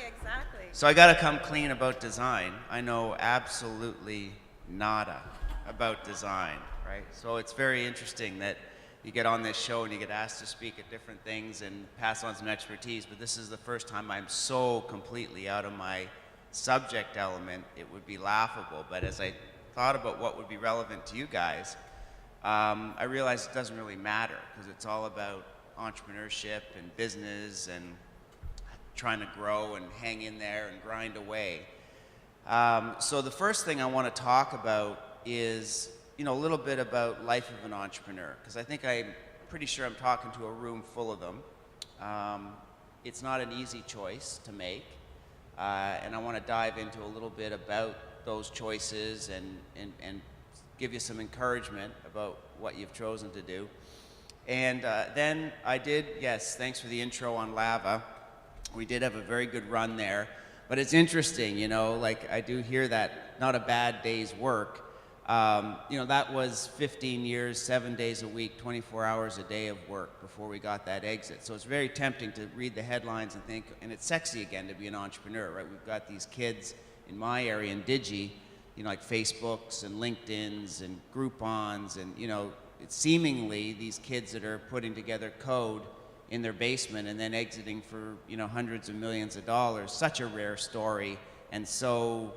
exactly. So I got to come clean about design. I know absolutely nada about design, right? So it's very interesting that you get on this show and you get asked to speak at different things and pass on some expertise, but this is the first time I'm so completely out of my subject element, it would be laughable. But as I thought about what would be relevant to you guys, I realized it doesn't really matter because it's all about entrepreneurship and business and trying to grow and hang in there and grind away. So the first thing I want to talk about is, a little bit about life of an entrepreneur, because I think I'm pretty sure I'm talking to a room full of them. It's not an easy choice to make, and I want to dive into a little bit about those choices and give you some encouragement about what you've chosen to do. And then I did, yes, thanks for the intro on Lava. We did have a very good run there, but it's interesting, like I do hear that not a bad day's work. That was 15 years, 7 days a week, 24 hours a day of work before we got that exit. So it's very tempting to read the headlines and think, and it's sexy again to be an entrepreneur, right? We've got these kids in my area in Digi, like Facebooks and LinkedIn's and Groupons and, it's seemingly these kids that are putting together code in their basement and then exiting for hundreds of millions of dollars. Such a rare story, and so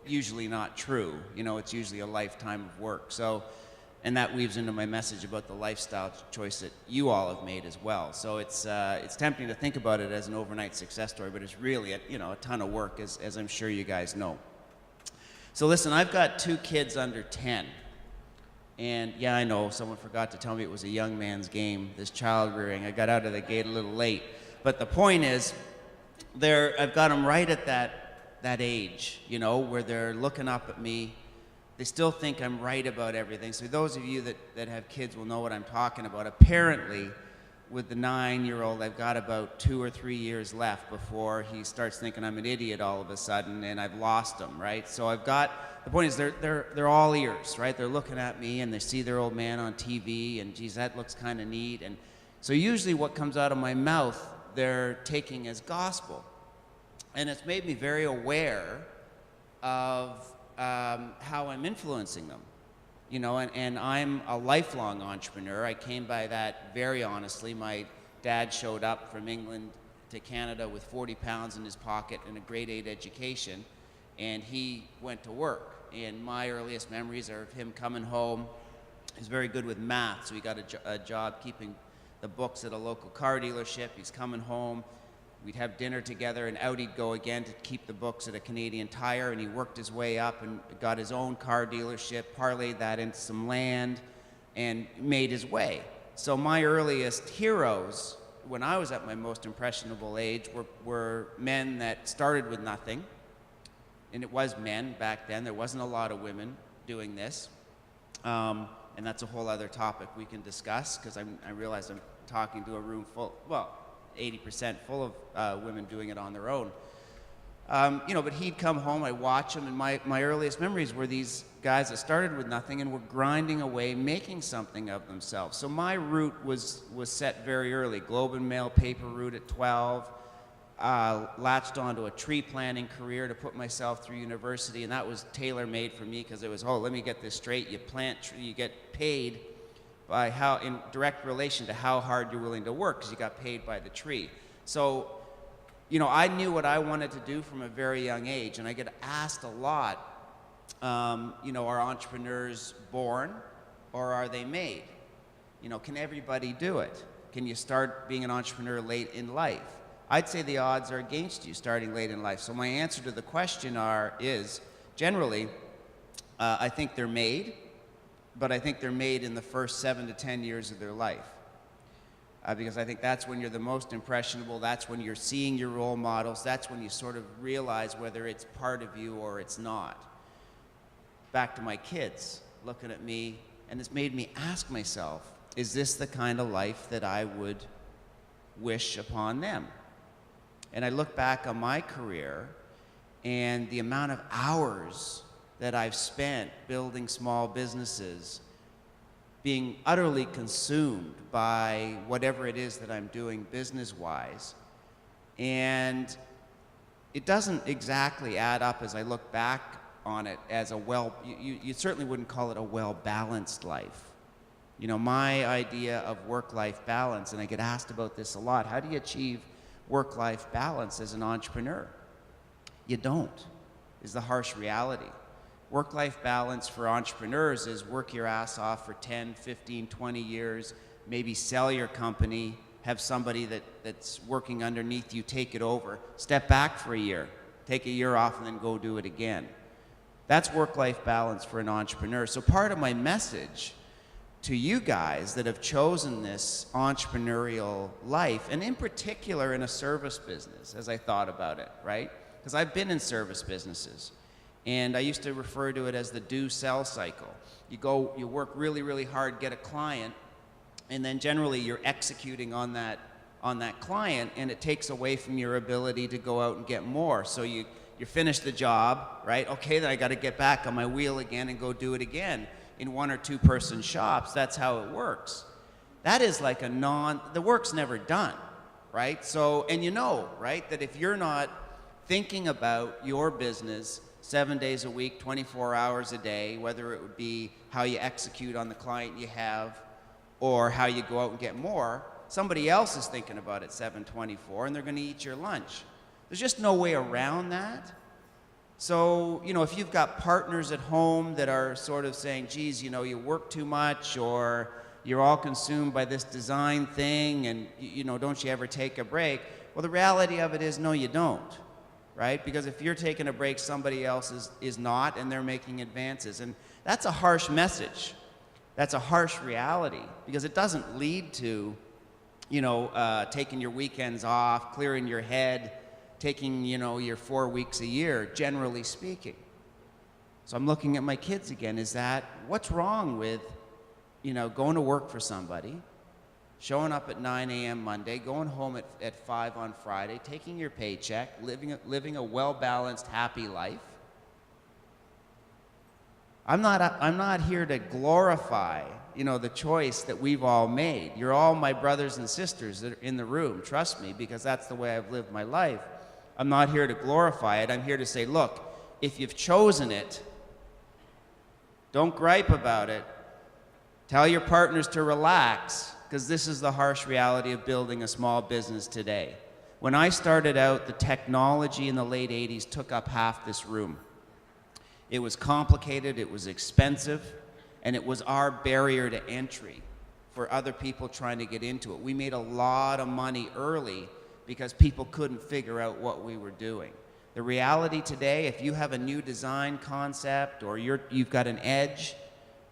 usually not true. It's usually a lifetime of work. So, and that weaves into my message about the lifestyle choice that you all have made as well. So it's tempting to think about it as an overnight success story, but it's really a ton of work, as I'm sure you guys know. So listen, I've got 2 kids under 10. And yeah, I know, someone forgot to tell me it was a young man's game, this child rearing. I got out of the gate a little late. But the point is, I've got them right at that age, where they're looking up at me. They still think I'm right about everything. So those of you that have kids will know what I'm talking about. Apparently, with the 9-year-old, I've got about 2 or 3 years left before he starts thinking I'm an idiot all of a sudden, and I've lost him, right? So the point is they're all ears, right? They're looking at me and they see their old man on TV and geez, that looks kind of neat. And so usually what comes out of my mouth, they're taking as gospel. And it's made me very aware of how I'm influencing them. And I'm a lifelong entrepreneur. I came by that very honestly. My dad showed up from England to Canada with 40 pounds in his pocket and a grade 8 education, and he went to work. And my earliest memories are of him coming home. He's very good with math, so he got a job keeping the books at a local car dealership. He's coming home. We'd have dinner together, and out he'd go again to keep the books at a Canadian Tire, and he worked his way up and got his own car dealership, parlayed that into some land, and made his way. So my earliest heroes, when I was at my most impressionable age, were men that started with nothing, and it was men back then. There wasn't a lot of women doing this, and that's a whole other topic we can discuss, because I realize I'm talking to a room full, 80% full of women doing it on their own. But he'd come home, I'd watch him, and my earliest memories were these guys that started with nothing and were grinding away, making something of themselves. So my route was set very early. Globe and Mail paper route at 12, latched onto a tree planting career to put myself through university, and that was tailor-made for me because it was, let me get this straight, you plant tree, you get paid by in direct relation to how hard you're willing to work, because you got paid by the tree. So, I knew what I wanted to do from a very young age, and I get asked a lot, are entrepreneurs born or are they made? Can everybody do it? Can you start being an entrepreneur late in life? I'd say the odds are against you starting late in life. So my answer to the question is generally, I think they're made, but I think they're made in the first 7 to 10 years of their life. Because I think that's when you're the most impressionable, that's when you're seeing your role models, that's when you sort of realize whether it's part of you or it's not. Back to my kids, looking at me, and it's made me ask myself, is this the kind of life that I would wish upon them? And I look back on my career and the amount of hours that I've spent building small businesses, being utterly consumed by whatever it is that I'm doing business-wise. And it doesn't exactly add up as I look back on it as you certainly wouldn't call it a well-balanced life. You know, my idea of work-life balance, and I get asked about this a lot, how do you achieve work-life balance as an entrepreneur? You don't, is the harsh reality. Work-life balance for entrepreneurs is work your ass off for 10, 15, 20 years, maybe sell your company, have somebody that's working underneath you take it over, step back for a year, take a year off, and then go do it again. That's work-life balance for an entrepreneur. So part of my message to you guys that have chosen this entrepreneurial life, and in particular in a service business, as I thought about it, right? Because I've been in service businesses, and I used to refer to it as the do-sell cycle. You work really, really hard, get a client, and then generally you're executing on that client, and it takes away from your ability to go out and get more. So you finish the job, right? Okay, then I got to get back on my wheel again and go do it again. In 1 or 2 person shops, that's how it works. That is like the work's never done, right? So, and you know, right, that if you're not thinking about your business 7 days a week, 24 hours a day, whether it would be how you execute on the client you have or how you go out and get more, somebody else is thinking about it 7/24, and they're going to eat your lunch. There's just no way around that. So, you know, if you've got partners at home that are sort of saying, geez, you know, you work too much, or you're all consumed by this design thing, and, you know, don't you ever take a break? Well, the reality of it is, no, you don't, right? Because if you're taking a break, somebody else is not, and they're making advances. And that's a harsh message. That's a harsh reality, because it doesn't lead to, you know, taking your weekends off, clearing your head, taking, you know, your 4 weeks a year, generally speaking. So I'm looking at my kids again. What's wrong with, you know, going to work for somebody, showing up at 9 a.m. Monday, going home at 5 on Friday, taking your paycheck, living a well-balanced, happy life? I'm not here to glorify, you know, the choice that we've all made. You're all my brothers and sisters that are in the room, trust me, because that's the way I've lived my life. I'm not here to glorify it. I'm here to say, look, if you've chosen it, don't gripe about it. Tell your partners to relax, because this is the harsh reality of building a small business today. When I started out, the technology in the late 80s took up half this room. It was complicated, it was expensive, and it was our barrier to entry for other people trying to get into it. We made a lot of money early because people couldn't figure out what we were doing. The reality today, if you have a new design concept or you've got an edge,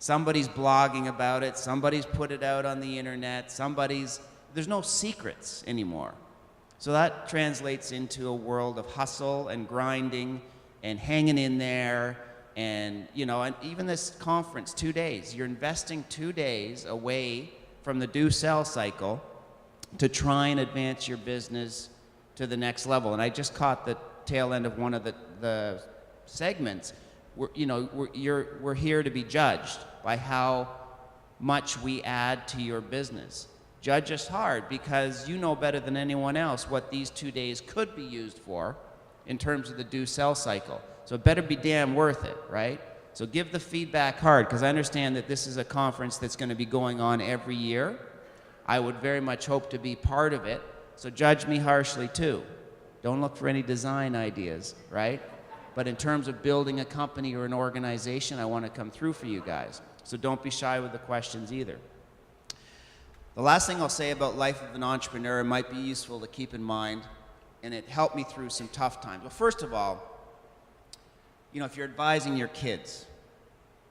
somebody's blogging about it, somebody's put it out on the internet, there's no secrets anymore. So that translates into a world of hustle and grinding and hanging in there. And, you know, and even this conference, 2 days, you're investing 2 days away from the do-sell cycle to try and advance your business to the next level. And I just caught the tail end of one of the segments. We're here to be judged by how much we add to your business. Judge us hard, because you know better than anyone else what these 2 days could be used for in terms of the do-sell cycle. So it better be damn worth it, right? So give the feedback hard, because I understand that this is a conference that's going to be going on every year. I would very much hope to be part of it. So judge me harshly too. Don't look for any design ideas, right? But in terms of building a company or an organization, I want to come through for you guys. So don't be shy with the questions either. The last thing I'll say about life of an entrepreneur, it might be useful to keep in mind, and it helped me through some tough times. Well, first of all, you know, if you're advising your kids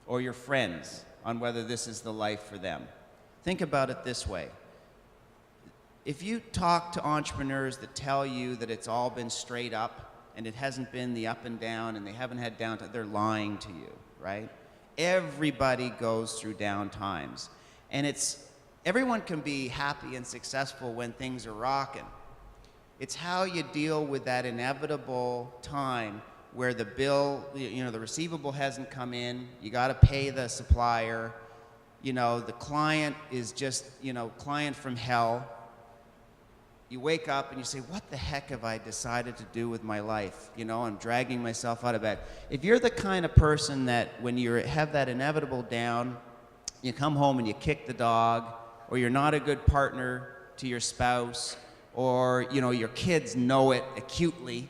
or your friends on whether this is the life for them, think about it this way. If you talk to entrepreneurs that tell you that it's all been straight up and it hasn't been the up and down and they haven't had down times, they're lying to you, right? Everybody goes through down times. And everyone can be happy and successful when things are rocking. It's how you deal with that inevitable time where the bill, you know, the receivable hasn't come in, you got to pay the supplier, you know, the client is just, you know, client from hell, you wake up and you say, what the heck have I decided to do with my life? You know, I'm dragging myself out of bed. If you're the kind of person that when you have that inevitable down, you come home and you kick the dog, or you're not a good partner to your spouse, or, you know, your kids know it acutely,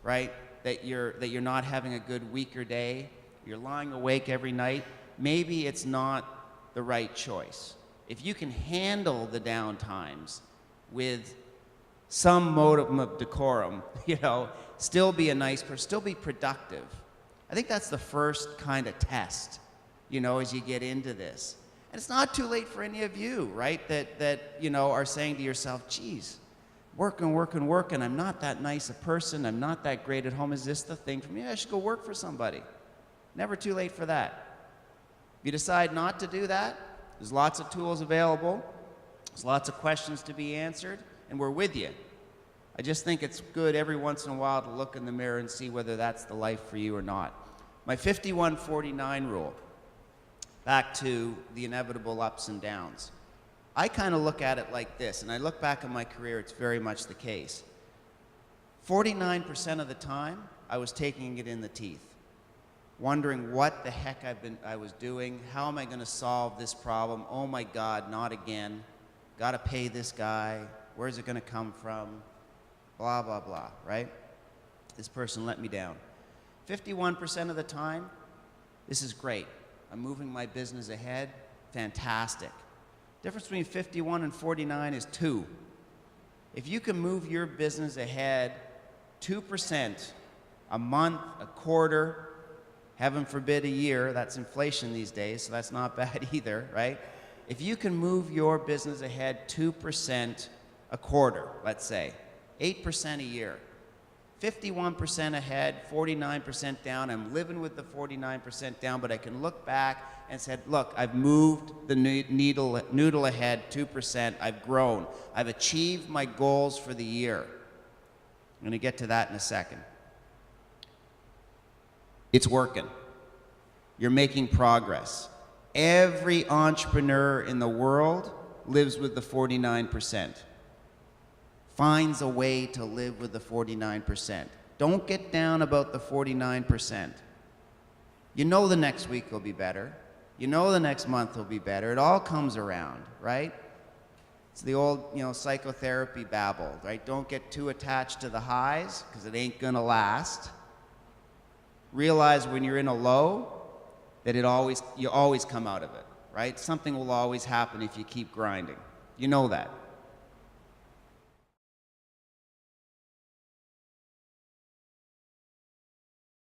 right? That you're not having a good week or day, you're lying awake every night, maybe it's not the right choice. If you can handle the down times with some modicum of decorum, you know, still be a nice person, still be productive. I think that's the first kind of test, you know, as you get into this. And it's not too late for any of you, right, that you know, are saying to yourself, geez, working, I'm not that nice a person, I'm not that great at home, is this the thing for me? I should go work for somebody. Never too late for that. If you decide not to do that, there's lots of tools available. There's lots of questions to be answered, and we're with you. I just think it's good every once in a while to look in the mirror and see whether that's the life for you or not. My 51-49 rule, back to the inevitable ups and downs. I kind of look at it like this, and I look back on my career, it's very much the case. 49% of the time, I was taking it in the teeth, wondering what the heck I was doing, how am I going to solve this problem? Oh my God, not again. Got to pay this guy. Where's it going to come from? Blah, blah, blah, right? This person let me down. 51% of the time, this is great. I'm moving my business ahead. Fantastic. Difference between 51 and 49 is 2. If you can move your business ahead 2% a month, a quarter, heaven forbid a year, that's inflation these days, so that's not bad either, right? If you can move your business ahead 2% a quarter, let's say, 8% a year, 51% ahead, 49% down, I'm living with the 49% down, but I can look back and said, look, I've moved the noodle ahead 2%, I've grown, I've achieved my goals for the year. I'm going to get to that in a second. It's working. You're making progress. Every entrepreneur in the world lives with the 49%. Finds a way to live with the 49%. Don't get down about the 49%. You know the next week will be better. You know the next month will be better. It all comes around, right? It's the old, you know, psychotherapy babble, right? Don't get too attached to the highs because it ain't gonna last. Realize when you're in a low that you always come out of it, right? Something will always happen if you keep grinding. You know that.